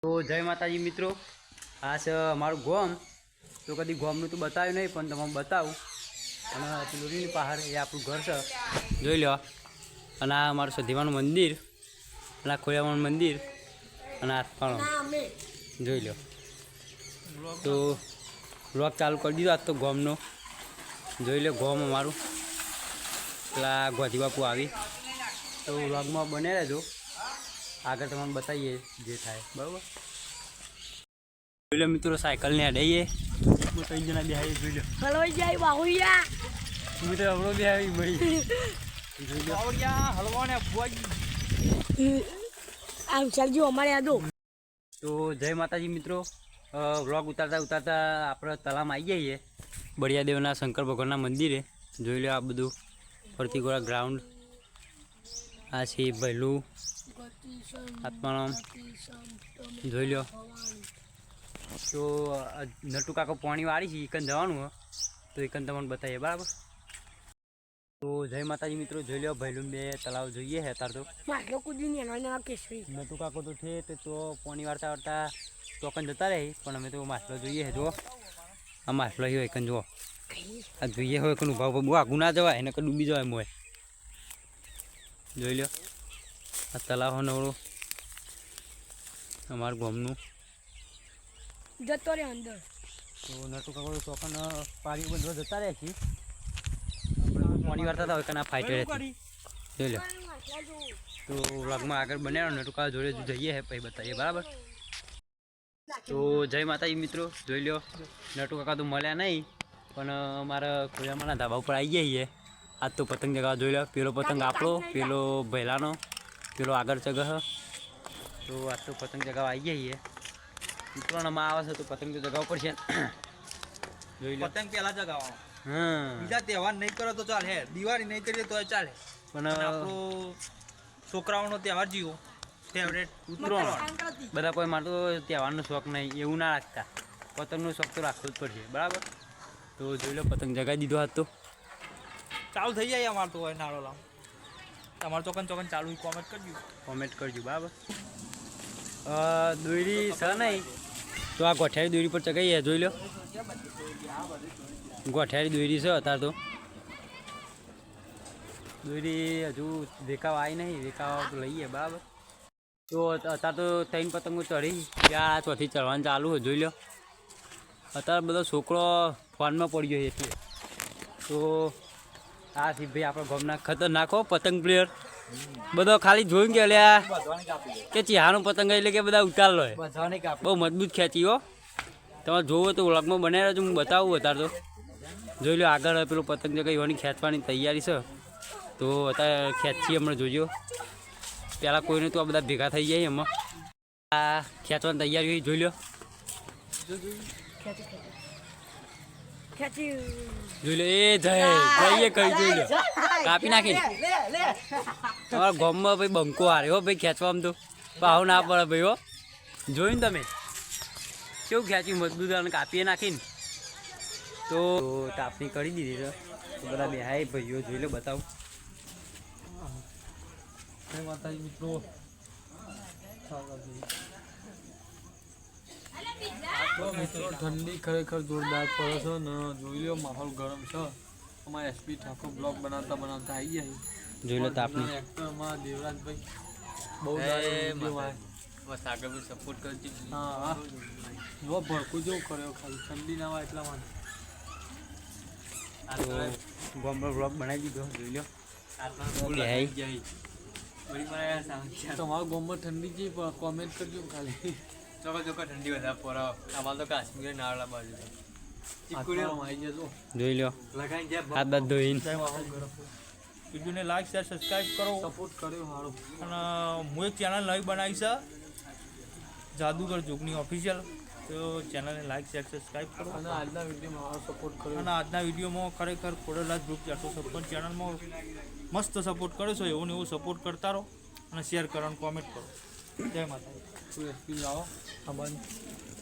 તો જય માતાજી મિત્રો, આ છે અમારું ગોમ. તો કદી ગોમનું તો બતાવ્યું નહીં, પણ તમને બતાવું. અને પેલું પહાડ એ આપણું ઘર છે, જોઈ લો. અને આ અમારું સધીવાનું મંદિર, અને આ ખોડિયારનું મંદિર, અને આ પણ જોઈ લો. તો વ્લોગ ચાલુ કરી દીધો આજ તો ગોમનો. જોઈ લો ગોમ અમારું. પેલા ગોધી બાપુ આવી. તો વ્લોગમાં બને રહેજો, આગળ તમને બતાવીએ જે થાય, બરાબર. જોઈ લો મિત્રો, સાયકલને અડાઈએ. ત્રણ જણા બેહાઈ જોઈ લો. હલવાઈ જાય બાહુયા. મિત્રો હમણો બેહાવી મળી. જોઈ લો હલવાને આમ ચાલજો અમારે યાદો. તો જય માતાજી મિત્રો, વ્લોગ ઉતારતા આપણે તલામાં આવી જઈએ બળિયાદેવના શંકર ભગવાનના મંદિરે. જોઈ લો આ બધું ફરતી ગોળા ગ્રાઉન્ડ. આ છે ભૈલું આત્મારામ, જોઈ લો. તો નટુ કાકો પાણી વાળી છે, એકન જવાનું હોય તો એકન તમને બતાવીએ, બરાબર. તો જય માતાજી મિત્રો, જોઈ લો ભૈલું બે તલાવ જોઈએ છે અત્યારે. તો માટલો કૂદીને એનો કેસરી નટુ કાકો તો છે તો પાણી વાળતા ચોકન જતા રહે, પણ અમે તો માટલો જોઈએ છે. જો આ માટલો હોય એકન, જુઓ આ જોઈએ હોય કે ઉભા બહુ આગું ના જવાય, એને ડૂબી જવાય મોય. જોઈ લો આ તલાવ નવડું અમારું ગામનું જતો રે અંદર. તો નટુ કાકો ચોકન પાણી બંધવા જતા રહે છે. પાણી વાળતા હતા હોય કે ના ફાઈટર હતી. જોઈ લો. તો વ્લોગમાં આગળ બન્યા નટુ કાકા જોડે જઈએ પછી બતાવીએ, બરાબર. તો જય માતાજી મિત્રો, જોઈ લો નટુ કાકા તો મળ્યા નહીં, પણ અમારા ખોડિયારમાંના ધાબા ઉપર આવી જઈએ. આજ તો પતંગ જગા જોઈ લો. પેલો પતંગ આપણો, પેલો ભૈલાનો, પેલો આગળ ચગહ. તો આજ તો પતંગ જગાવા આવી જઈએ. ઉત્તરાયણમાં આવે છે તો પતંગ તો જગાવવું પડશે. જોઈ લો પતંગ પેલા જગાવવાનો. હા, બીજા તહેવાર નહીં કરો તો ચાલે, દિવાળી નહીં કરીએ તો ચાલે, પણ આપણો છોકરાઓનો તહેવાર જીવો ફેવરેટ ઉત્તરાયણ. બધા કોઈ મારે તો તહેવારનો શોખ નહીં એવું ના રાખતા, પતંગનો શોખ તો રાખવો જ પડશે, બરાબર. તો જોઈ લો પતંગ જગાવી દીધો હાથ તો ચાલુ થઈ જાય. અમારે તો હોય નાળો લાવ, તમારે ચોકન ચાલુ કોમેન્ટ કરજો, બરાબર. દોરી છે નહીં તો આ ગોઠિયારી દોરી પર ચગાવીએ. જોઈ લો ગોઠિયારી દોરી છે અત્યારે. તો દોરી હજુ વેકાવા આવી નહીં, વેકાવા તો લઈએ, બરાબર. તો અત્યારે તો ત્રણ પતંગો ચડી ત્યાં ચોથી ચડવાનું ચાલુ હોય. જોઈ લો અત્યારે બધો છોકરો ફોનમાં પડી ગયો એટલે. તો આ સી ભાઈ આપણા ગામના ખતરનાક હો પતંગ પ્લેયર. બધો ખાલી જોઈને કે લ્યા કે ચિહાનું પતંગ એટલે કે બધા ઉતાર લો, બહુ મજબૂત ખેંચી હો. તમારે જોવો તો વ્લોગમાં બનાવી રહ્યો છું, હું બતાવું અત્યારે. તો જોઈ લો આગળ પેલો પતંગ જગ્યા એવાની ખેંચવાની તૈયારી છે. તો અત્યારે ખેંચીએ હમણાં જોજો. પહેલાં કોઈને તો આ બધા ભેગા થઈ જાય એમાં આ ખેંચવાની તૈયારી હોય. જોઈ લો જોઈ લો. એ જઈએ કઈ જોઈ લો કાપી નાખી. તમારા ગામમાં ભાઈ બંકો હારે હો ભાઈ ખેંચવામાં. તો ભાવ ના પડે ભાઈ હો. જોયું ને તમે કેવું ખેંચ્યું મજબૂત અને કાપીએ નાખીને. તો તાપણી કરી દીધી છે. તો બધા બેહાય ભાઈઓ જોઈ લો, બતાવું. માતાજી મિત્રો, મિત્રો ઠંડી ખરેખર જોરદાર પડે છે ને. જોઈ લો માહોલ ગરમ છે. અમારે એસપી ઠાકોર બ્લોગ બનાવતા આવી જાય. જોઈ લો તાપણી. એક્ટરમાં દેવરાજભાઈ બહુ આગળ સપોર્ટ કરજો. હા જો ભડકું જેવું કર્યો ખાલી ઠંડી ના હોય એટલા માટે. ગામમાં બ્લોગ બનાવી દીધો. જોઈ લો તમારા ગામમાં ઠંડી છે કોમેન્ટ કરજો ખાલી. ચોખ્ખા ઠંડી વધારે પડે. અમારે તો કાશ્મીર નાળા બાજુ જોઈ લો હાથ બાદ ધોઈને. વિડીયોને લાઈક શેર સબસ્ક્રાઈબ કરો, સપોર્ટ કર્યો સારું. અને હું એક ચેનલ નવી બનાવી છે, જાદુગર જોગની ઓફિશિયલ. તો ચેનલને લાઈક શેર સબસ્ક્રાઈબ કરો અને આજના વિડીયોમાં સપોર્ટ કર્યો. અને આજના વિડીયોમાં ખરેખર ખોડલરાજ ગ્રુપ 456 ચેનલમાં મસ્ત સપોર્ટ કર્યો છો. એવું ને એવું સપોર્ટ કરતા રહો અને શેર કરો અને કોમેન્ટ કરો. જય માતાજી. એસપી લાવો આ બંધ.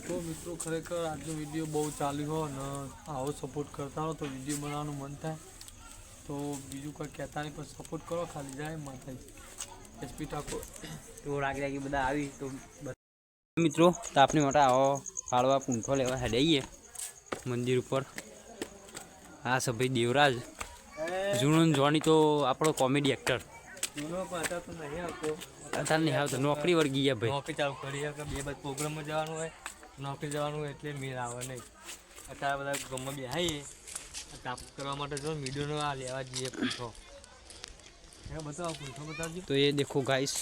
તો મિત્રો ખરેખર આજનો વિડીયો બહુ ચાલ્યો હોય ને આવો સપોર્ટ કરતા રહો તો વિડીયો બનાવવાનું મન થાય. તો બીજું કંઈ કહેતા નહીં, પણ સપોર્ટ કરો ખાલી. જાય માતાજી. એસપી ઠાકોર. તો રાગી બધા આવી તો મિત્રો તો આપણી માટે આવો ફાળવા પૂંઠો લેવા હેડાઈએ મંદિર ઉપર. આ છે ભાઈ દેવરાજ, જૂનો જોણી તો આપણો કોમેડી એક્ટર. અત્યારે નહીં આવતો, નોકરી વર્ગી ગયા ભાઈ. નોકરી ચાલુ કરી કે બે બાદ પ્રોગ્રામમાં જવાનું હોય, નોકરી જવાનું હોય એટલે મેળ આવે નહીં. અત્યારે બધા ગમમાં બેહાઈએ કાપ કરવા માટે જો મીડિયોનો આ લેવા જઈએ પૂંઠો. બતાવો પૂંઠો બતાવજો. तो ये देखो गाइस,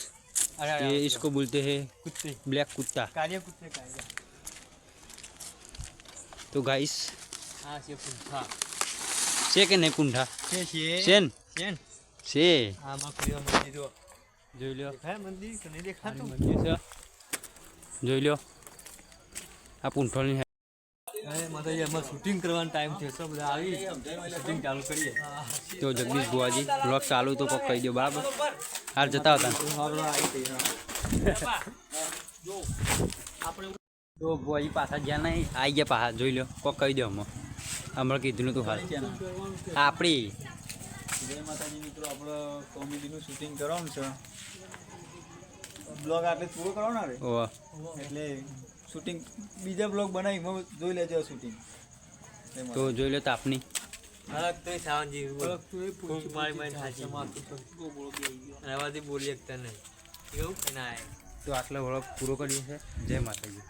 ये इसको बोलते हैं कुत्ते, ब्लैक कुत्ता. કાર્ય કુત્તે કાર્ય. तो गाइस આ છે પૂંઠા. છે કે નહીં પૂંઠા? છે સેન છે છે. આમાં પ્રિય મંદિર જો જોઈ લ્યો, દેખાય મંદિર કે નહીં દેખાતું? મંદિર છે, જોઈ લ્યો. આ પૂંઠોની અરે માતાજી એમાં શૂટિંગ કરવાનો ટાઈમ છે, તો બધા આવી શૂટિંગ ચાલુ કરીએ. તો જગદીશ બુઆજી બ્લોગ ચાલુ તો કોક કહી દો બરાબર. હાલ જતા હતા તો બુઆજી પાછા જ્યાં નહીં આવી ગયા પાછા, જોઈ લો કોક કહી દો. હમણાં કીધું તું હાલ આપણી. જય માતાજી મિત્રો, આપણે કોમેડીનું શૂટિંગ કરવાનું છે. બ્લોગ આટલે પૂરો કરવાનો રે, ઓહ એટલે શૂટિંગ બીજા બ્લોગ બનાવી એમાં જોઈ લેજો શૂટિંગ. તો જોઈ લો તો આપની અલગ તો સાવનજી ફૂંક મારી મારી થાકી અને આવાથી બોલી શકતા નહીં એવું કે ના. તો આટલો વ્લોગ પૂરો કર્યો છે. જય માતાજી.